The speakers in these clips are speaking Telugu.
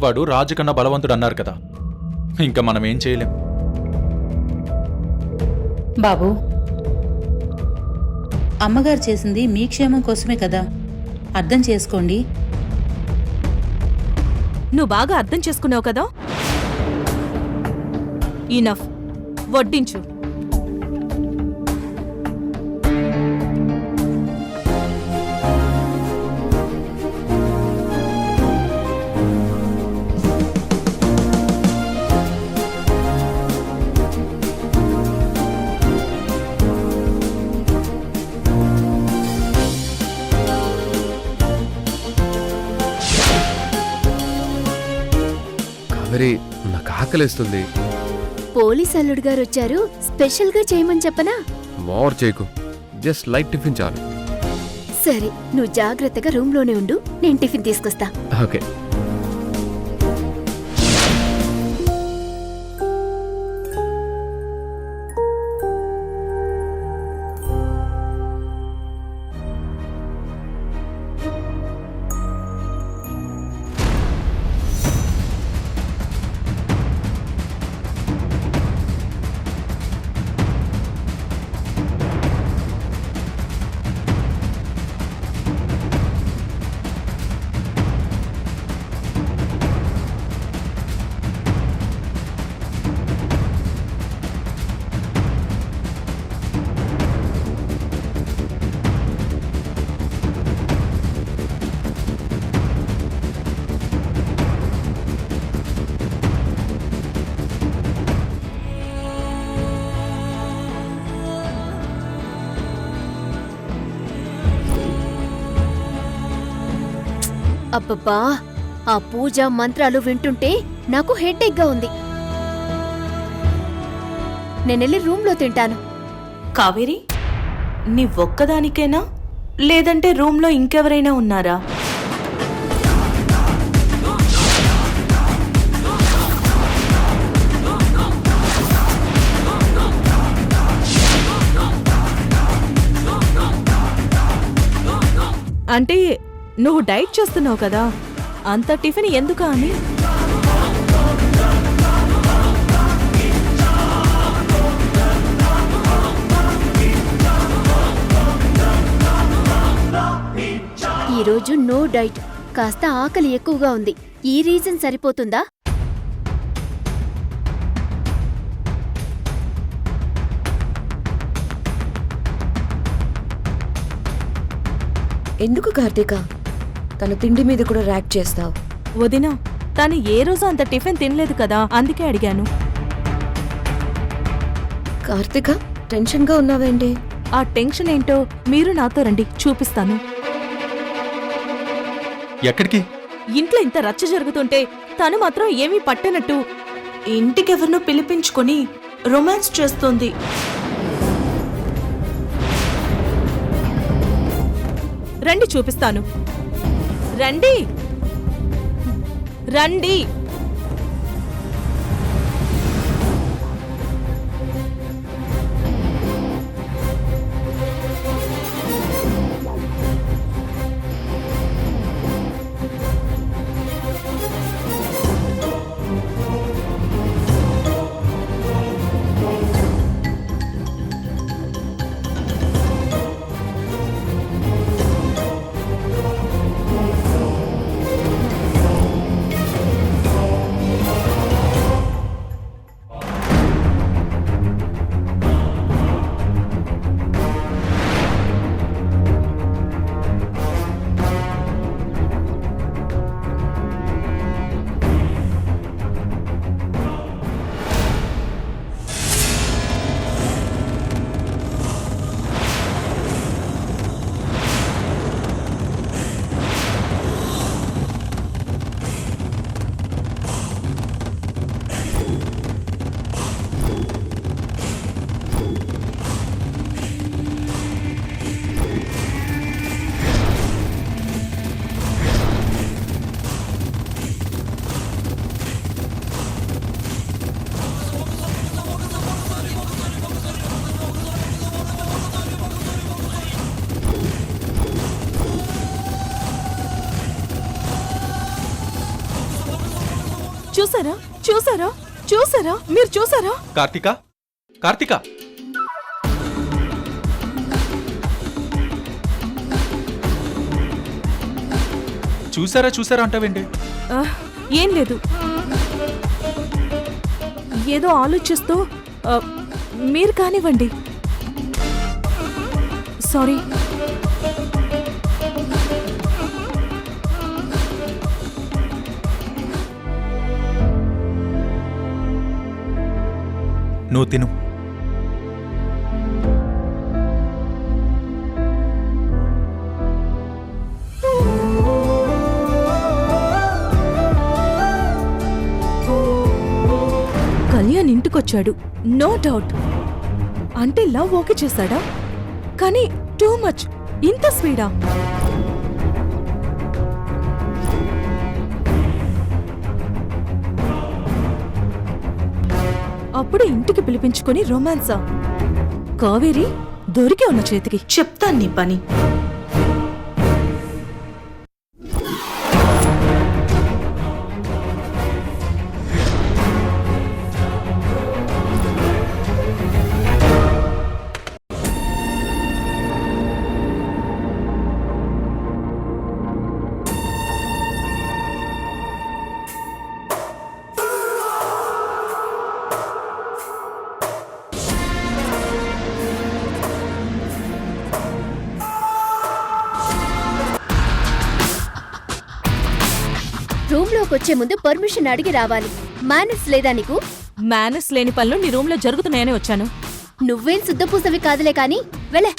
వాడు రాజు కన్నా బలవంతుడు అన్నారు కదా, ఇంకా మనం ఏం చేయలేం. బాబు, అమ్మగారు చేసింది మీ క్షేమం కోసమే కదా, అర్థం చేసుకోండి. నువ్వు బాగా అర్థం చేసుకున్నావు కదా. ఇనఫ్, వడ్డించు. మరి నాకు ఆకలిస్తుంది. పోలీస్ అల్లుడు గారు వచ్చారు, స్పెషల్ గా చేయమని చెప్పనా? మోర్ చేయకు, జస్ట్ లైట్ టిఫిన్ చాలు. సరే, నువ్వు జాగ్రత్తగా రూమ్ లోనే ఉండు, నేను టిఫిన్ తీసుకొస్తా. ఓకే. అబ్బబ్బా, ఆ పూజ మంత్రాలు వింటుంటే నాకు హెడ్ఏక్ గా ఉంది. నేనెళ్ళి రూమ్ లో తింటాను. కావేరి, నీ ఒక్కదానికేనా లేదంటే రూమ్లో ఇంకెవరైనా ఉన్నారా? అంటే నువ్వు డైట్ చేస్తున్నావు కదా, అంత టిఫిన్ ఎందుకా అని. ఈరోజు నో డైట్, కాస్త ఆకలి ఎక్కువగా ఉంది. ఈ రీజన్ సరిపోతుందా? ఎందుకు కార్తీక తన తిండి మీద కూడా ర్యాక్ చేస్తావు? వదినా, తను ఏ రోజు అంత టిఫిన్ తినలేదు కదా, అందుకే అడిగాను. కార్తీక, టెన్షన్ గా ఉన్నావేంటి? ఆ టెన్షన్ ఏంటో మీరు నాతో రండి, చూపిస్తాను. ఎక్కడికి? ఇంట్లో ఇంత రచ్చ జరుగుతుంటే తను మాత్రం ఏమీ పట్టనట్టు ఇంటికెవరినో పిలిపించుకొని రొమాన్స్ చేస్తోంది. రండి, చూపిస్తాను. రండి రండి. చూసారా చూసారా చూసారా మీరు చూసారా? కార్తిక కార్తిక చూసారా అంటావేంటి? ఏం లేదు, ఏదో ఆలోచిస్తూ మీరు కానివ్వండి. సారీ. నువ్వు తిను. కళ్యాణ్ ఇంటికొచ్చాడు, నో డౌట్. అంటే లవ్ ఓకే చేశాడా? కానీ టూ మచ్, ఇంత స్పీడా? అప్పుడు ఇంటికి పిలిపించుకొని రొమాన్సా? కావేరి దొరికే ఉన్న చేతికి. చెప్తాను నీ పని. రూమ్ లోకి వచ్చే ముందు పర్మిషన్ అడిగి రావాలి. మేనర్స్ లేదా నీకు? మేనర్స్ లేని పనులు నీ రూమ్ లో జరుగుతున్నాయని వచ్చాను. నువ్వేం శుద్ధపూసవి కాదులే కాని వెళ్ళే.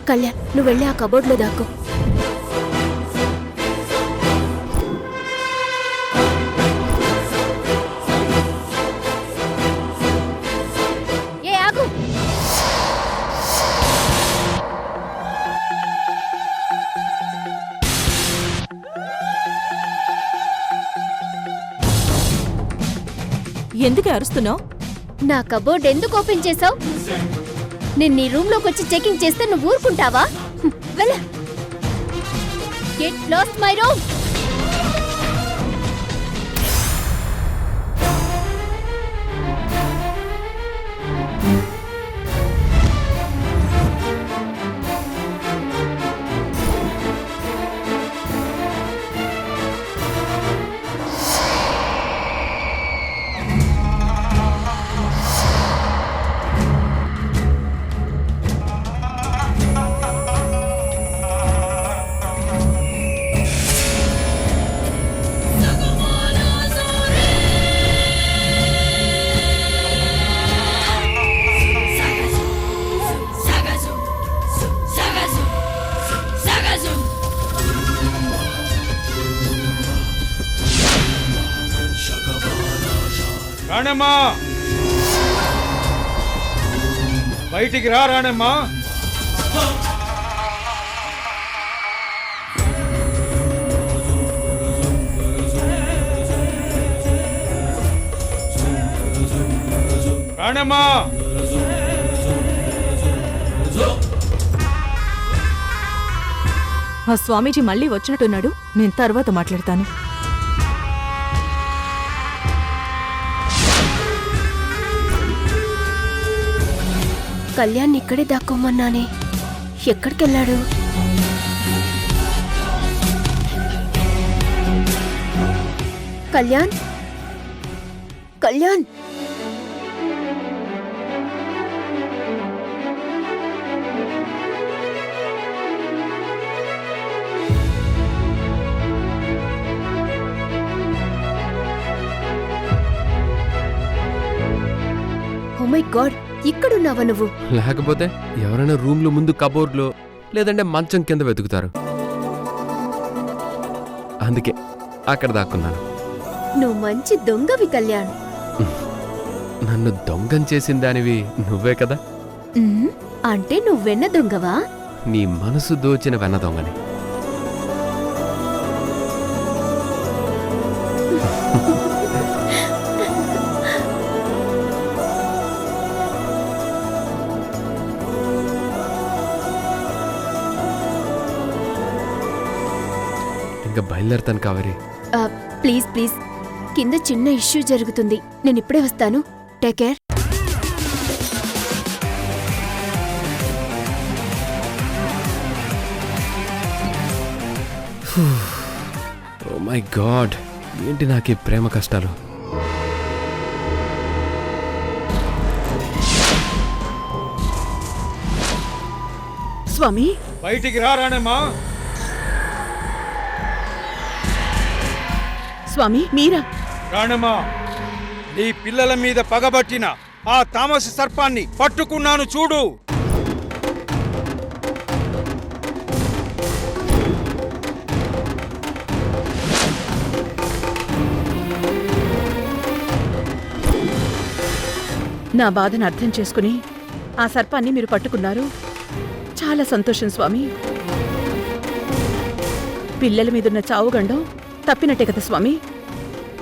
కళ్యాణ్, నువ్వు వెళ్ళి ఆ కబోర్డ్లో దాక్కో. ఏ ఆగు. ఎందుకు అరుస్తున్నావు? నా కబోర్డ్ ఎందుకు ఓపెన్ చేసావు? నేను నీ రూమ్ లోకి వచ్చి చెకింగ్ చేస్తే నువ్వు ఊరుకుంటావా? వెళ్ళ. Get lost my room. Ranamma, బయటికి రా రాణమ్మా. రాణమ్మా, ఆ స్వామీజీ మళ్ళీ వచ్చినట్టున్నాడు. నేను తర్వాత మాట్లాడతాను. కళ్యాణ్ ఇక్కడే దాక్కోమన్నానే, ఎక్కడికెళ్ళాడు? Kalyan Kalyan oh my god, ఇక్కడున్నావా నువ్వు? లేకపోతే ఎవరైనా రూమ్లో ముందు కబోర్డ్లో లేదంటే మంచం కింద వెతుకుతారు. అందుకే అక్కడ దాక్కున్నాను. నువ్వు మంచి దొంగవి కళ్యాణ్. నన్ను దొంగం చేసిన దానివి నువ్వే కదా. అంటే నువ్వు వెన్న దొంగవా? నీ మనసు దోచిన వెన్న దొంగని. ఇంకా బయలుదేరతాను కావేరి. ప్లీజ్ ప్లీజ్, కింద చిన్న ఇష్యూ జరుగుతుంది, నేను ఇప్పుడే వస్తాను. Take care. Oh my God, ఏంటి నాకు ఈ ప్రేమ కష్టాలు. స్వామి, బయటికి రా రాణమ్మా. స్వామి మీరా? రాణమ్మా, నీ పిల్లల మీద పగబట్టిన ఆ తామస సర్పాన్ని పట్టుకున్నాను చూడు. నా బాధను అర్థం చేసుకుని ఆ సర్పాన్ని మీరు పట్టుకున్నారు. చాలా సంతోషం స్వామి. పిల్లల మీదున్న చావుగండం తప్పినట్టే కదా స్వామి?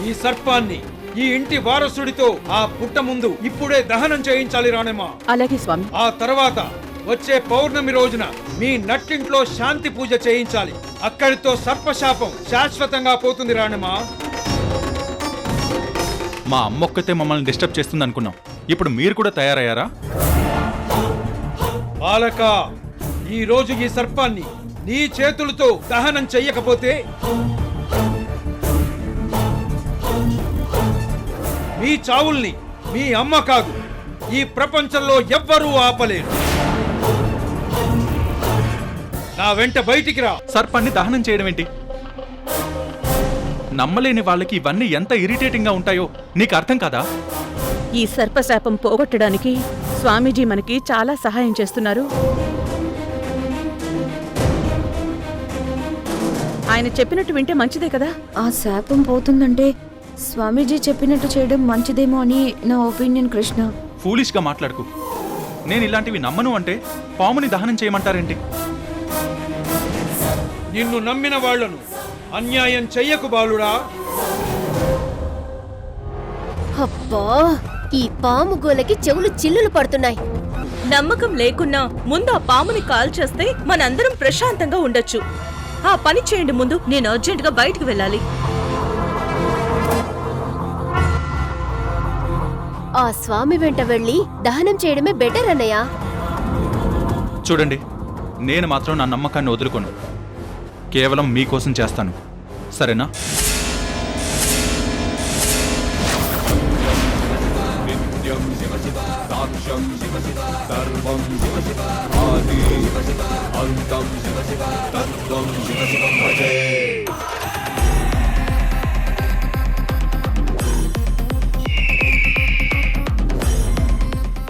ఈ సర్పాన్ని ఈ ఇంటి వారసుడితో ఆ పుట్ట ముందు ఇప్పుడే దహనం చేయించాలి రాణమ్మా. అలాగే స్వామి. ఆ తర్వాత వచ్చే పౌర్ణమి రోజున మీ నట్టింట్లో శాంతి పూజ చేయించాలి. అక్కడితో సర్పశాపం శాశ్వతంగా పోతుంది రాణమ్మా. మా అమ్మొక్కతే మమ్మల్ని డిస్టర్బ్ చేస్తుంది అనుకున్నాం. ఇప్పుడు మీరు కూడా తయారయ్యారా? బాలక, ఈ రోజు ఈ సర్పాన్ని నీ చేతులతో దహనం చెయ్యకపోతే మీ చావుల్ని మీ అమ్మ కాదు, ఈ ప్రపంచంలో ఎవ్వరూ ఆపలేరు. నా వెంట బయటికి రా. సర్పాన్ని దహనం చేయడం ఏంటి? నమ్మలేని వాళ్ళకి ఇవన్నీ ఎంత ఇరిటేటింగ్ గా ఉంటాయో నీకు అర్థం కాదా? ఈ సర్పశాపం పోగొట్టడానికి స్వామీజీ మనకి చాలా సహాయం చేస్తున్నారు. ఆయన చెప్పినట్టు వింటే మంచిదే కదా? ఆ శాపం పోతుందంటే స్వామీజీ చెప్పినట్టు చేయడం మంచిదేమో అని నా ఒపీనియన్ కృష్ణ. ఫూలిష్ గా మాట్లాడుకు. నేను ఇలాంటివి నమ్మను అంటే పాముని దహనం చేయమంటారేంటి? నిన్ను నమ్మిన వాళ్లను అన్యాయం చెయ్యకు బాలుడా. అబ్బా, ఈ పాము గోలకి చెవులు చిల్లులు పడుతున్నాయి. నమ్మకం లేకున్నా ముందు ఆ పాముని కాల్ చేస్తే మనందరం ప్రశాంతంగా ఉండొచ్చు. ఆ పని చేయండి ముందు. నేను అర్జెంటుగా బయటికి వెళ్ళాలి. ఆ స్వామి వెంట వెళ్ళి దహనం చేయడమే బెటర్ అన్నయ్య. చూడండి, నేను మాత్రం నా నమ్మకాన్ని వదులుకోను. కేవలం మీకోసం చేస్తాను, సరేనా?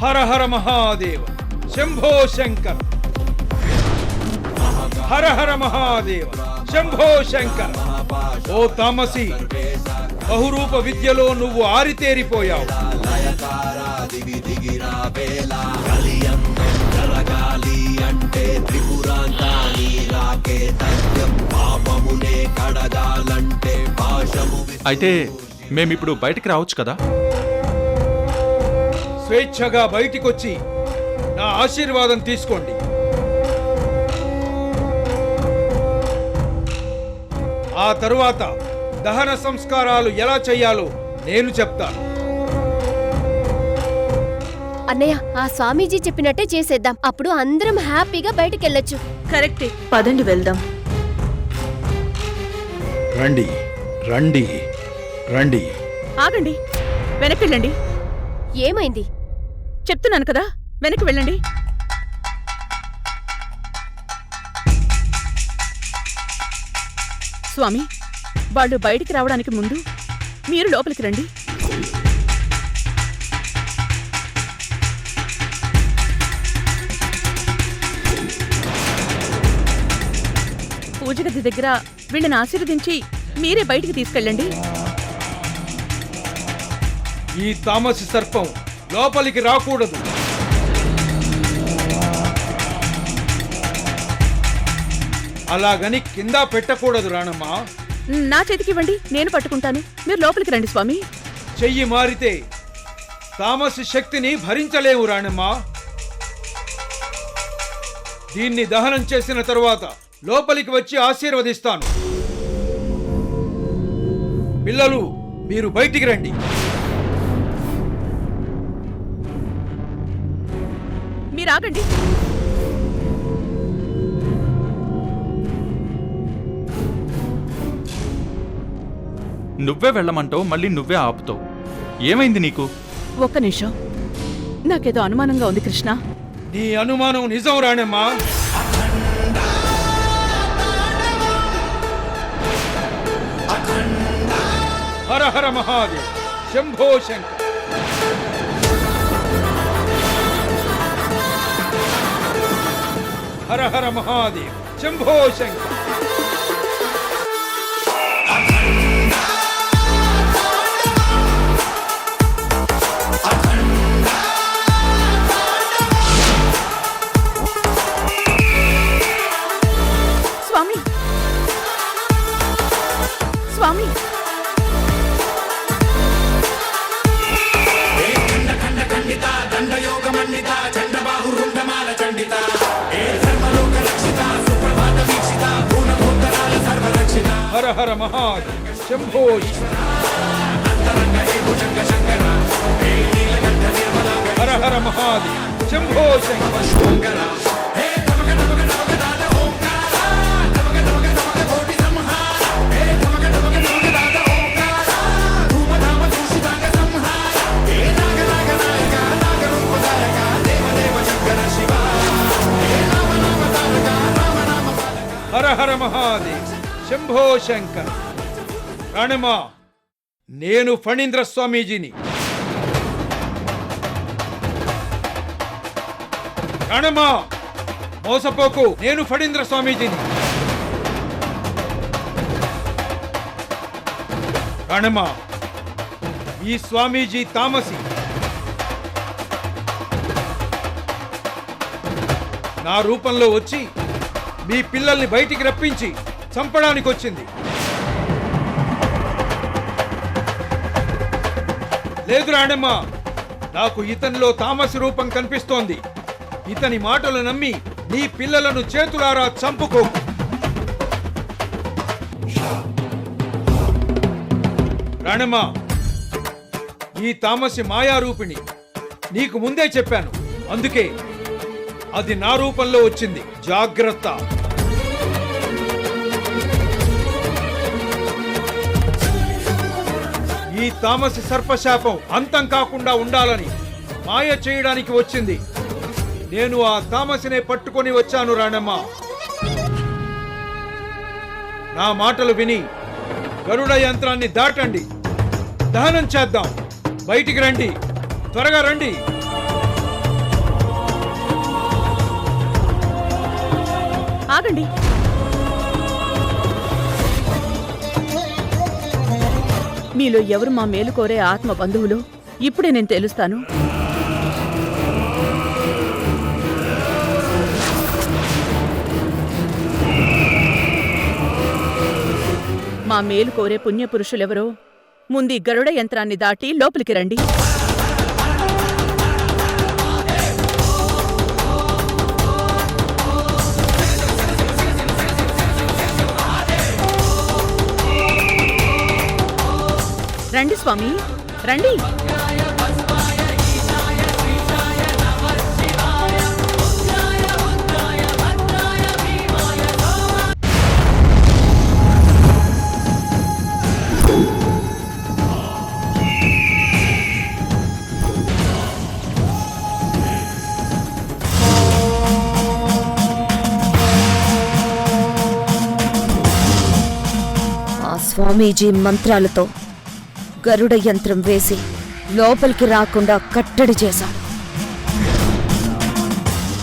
హర హర మహాదేవ, శంభో శంకర్. హర హర మహాదేవ, శంభో శంకర్. ఓ తామసి, బహురూప విద్యలో నువ్వు ఆరితేరిపోయావు. అయితే మేమిప్పుడు బయటికి రావచ్చు కదా? స్వేచ్ఛగా బయటికొచ్చి నా ఆశీర్వాదం తీసుకోండి. ఆ తరువాత దహన సంస్కారాలు ఎలా చెయ్యాలో నేను చెప్తాను. అన్నయ్య, ఆ స్వామీజీ చెప్పినట్టే చేసేద్దాం. అప్పుడు అందరం హ్యాపీగా బయటికెళ్ళొచ్చు. కరెక్టే. పదండి వెళ్దాం. రండి రండి రండి. ఆగండి, వెనక్కి వెళ్ళండి. ఏమైంది? చెప్తున్నాను కదా, వెనక్కి వెళ్ళండి. స్వామి, వాళ్ళు బయటికి రావడానికి ముందు మీరు లోపలికి రండి. పూజ గది దగ్గర వీళ్ళని ఆశీర్వదించి మీరే బయటికి తీసుకెళ్ళండి. ఈ తామసి సర్పం లోపలికి రాకూడదు. అలాగని కింద పెట్టకూడదు రాణమ్మా. నా చేతికి ఇవ్వండి, నేను పట్టుకుంటాను. మీరు లోపలికి రండి స్వామి. చెయ్యి మారితే తామసి శక్తిని భరించలేవు రాణమ్మా. దీన్ని దహనం చేసిన తరువాత లోపలికి వచ్చి ఆశీర్వదిస్తాను. పిల్లలు, మీరు బయటికి రండి. మీరు ఆగండి. నువ్వే వెళ్ళమంటావు, మళ్ళీ నువ్వే ఆపుతావు. ఏమైంది నీకు? ఒక్క నిమిషం, నాకేదో అనుమానంగా ఉంది కృష్ణ. నీ అనుమానం నిజం రాణమ్మా. హర హర మహాదేవ్, శంభో శంకర్. హర హర మహాదేవ్, శంభో శంకర్. స్వామి, స్వామి, హర హర మహాదేవ్, శంభో హర హర మహాదేవ్, శంభో శంకర్. హర హర మహాదేవ్, శంభో శంకర్. రాణమ్మా, నేను ఫణీంద్ర స్వామీజీని. రాణమ్మా, మోసపోకు, నేను ఫణీంద్ర స్వామీజీని. రాణమ్మా, ఈ స్వామీజీ తామసి. నా రూపంలో వచ్చి మీ పిల్లల్ని బయటికి రప్పించి చంపడానికి వచ్చింది. లేదు రాణమ్మా, నాకు ఇతనిలో తామసి రూపం కనిపిస్తోంది. ఇతని మాటలు నమ్మి నీ పిల్లలను చేతులారా చంపుకో. రాణమ్మా, ఈ తామసి మాయారూపిణి. నీకు ముందే చెప్పాను, అందుకే అది నా రూపంలో వచ్చింది. జాగ్రత్త. ఈ తామసి సర్పశాపం అంతం కాకుండా ఉండాలని మాయ చేయడానికి వచ్చింది. నేను ఆ తామసినే పట్టుకొని వచ్చాను రాణమ్మ. నా మాటలు విని గరుడ యంత్రాన్ని దాటండి, దహనం చేద్దాం. బయటికి రండి, త్వరగా రండి. ఆగండి. మీలో ఎవరు మా మేలు కోరే ఆత్మ బంధువులు ఇప్పుడే నేను తెలుస్తాను. మా మేలు కోరే పుణ్యపురుషులెవరో ముందు ఈ గరుడ యంత్రాన్ని దాటి లోపలికి రండి. రండి స్వామి, రండి. స్వామీజీ మంత్రాలతో గరుడ యంత్రం వేసి లోపలికి రాకుండా కట్టడి చేశాడు.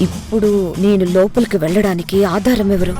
ఇప్పుడు నేను లోపలికి వెళ్ళడానికి ఆధారం ఎవరు?